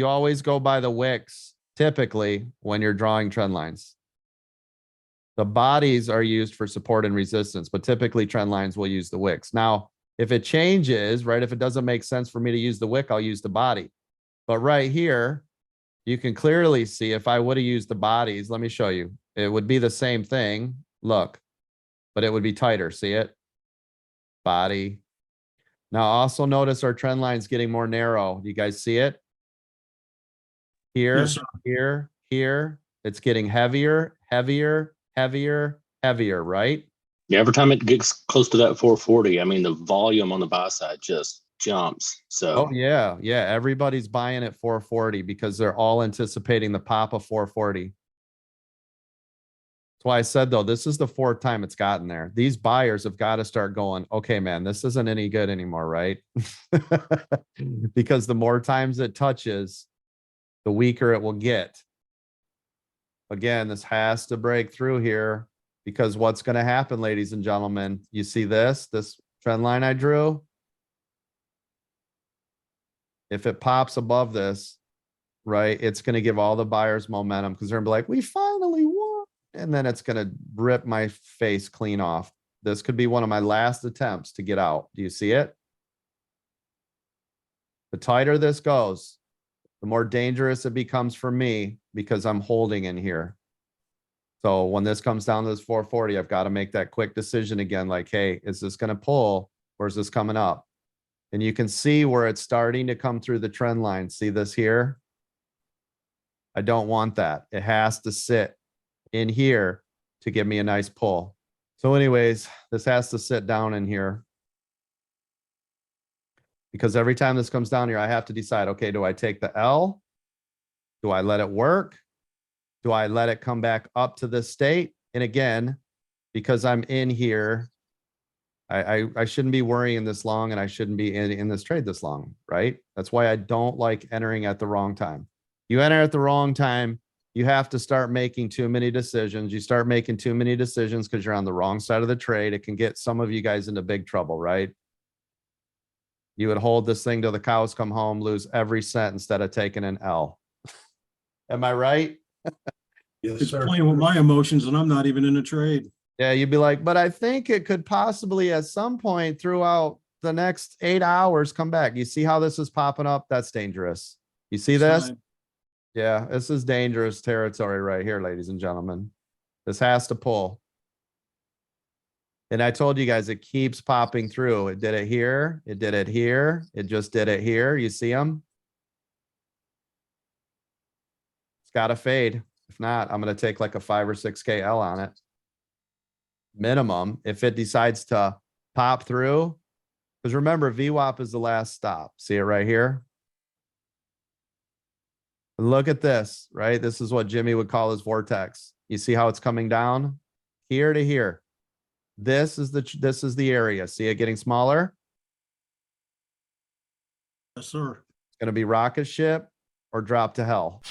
you always go by the wicks typically when you're drawing trend lines. The bodies are used for support and resistance, but typically trend lines will use the wicks. Now, if it changes, right, if it doesn't make sense for me to use the wick, I'll use the body. But right here, you can clearly see if I would have used the bodies, let me show you. It would be the same thing. Look, but it would be tighter. See it? Body. Now also notice our trend line's getting more narrow. Do you guys see it? Here, Yes, sir. here. It's getting heavier, heavier, heavier, right? Yeah, every time it gets close to that 440, I mean, the volume on the buy side just jumps. So, Oh yeah. Everybody's buying at 440 because they're all anticipating the pop of 440. That's why I said, though, this is the fourth time it's gotten there. These buyers have got to start going, okay, man, this isn't any good anymore, right? Because the more times it touches, the weaker it will get. Again, this has to break through here because what's going to happen, ladies and gentlemen, you see this trend line I drew? If it pops above this, right, it's going to give all the buyers momentum because they're going to be like, we finally won. And then it's going to rip my face clean off. This could be one of my last attempts to get out. Do you see it? The tighter this goes, the more dangerous it becomes for me because I'm holding in here. So when this comes down to this 440, I've got to make that quick decision again. Like, hey, is this going to pull or is this coming up? And you can see where it's starting to come through the trend line. See this here? I don't want that. It has to sit in here to give me a nice pull. So anyways, this has to sit down in here. Because every time this comes down here, I have to decide, okay, do I take the L? Do I let it work? Do I let it come back up to this state? And again, because I'm in here, I shouldn't be worrying this long and I shouldn't be in this trade this long, right? That's why I don't like entering at the wrong time. You enter at the wrong time, you have to start making too many decisions. You start making too many decisions because you're on the wrong side of the trade. It can get some of you guys into big trouble, right? You would hold this thing till the cows come home, lose every cent instead of taking an L. Am I right? Yes, it's playing with my emotions and I'm not even in a trade. Yeah, you'd be like, but I think it could possibly at some point throughout the next 8 hours come back. You see how this is popping up? That's dangerous. You see this? Yeah, this is dangerous territory right here, ladies and gentlemen. This has to pull. And I told you guys, it keeps popping through. It did it here. It did it here. It just did it here. You see them? It's got to fade. If not, I'm going to take like a 5 or 6K L on it. Minimum, if it decides to pop through. Because remember, VWAP is the last stop. See it right here? Look at this, right? This is what Jimmy would call his vortex. You see how it's coming down here to here. This is the area. See it getting smaller? Yes, sir. It's going to be rocket ship or drop to hell.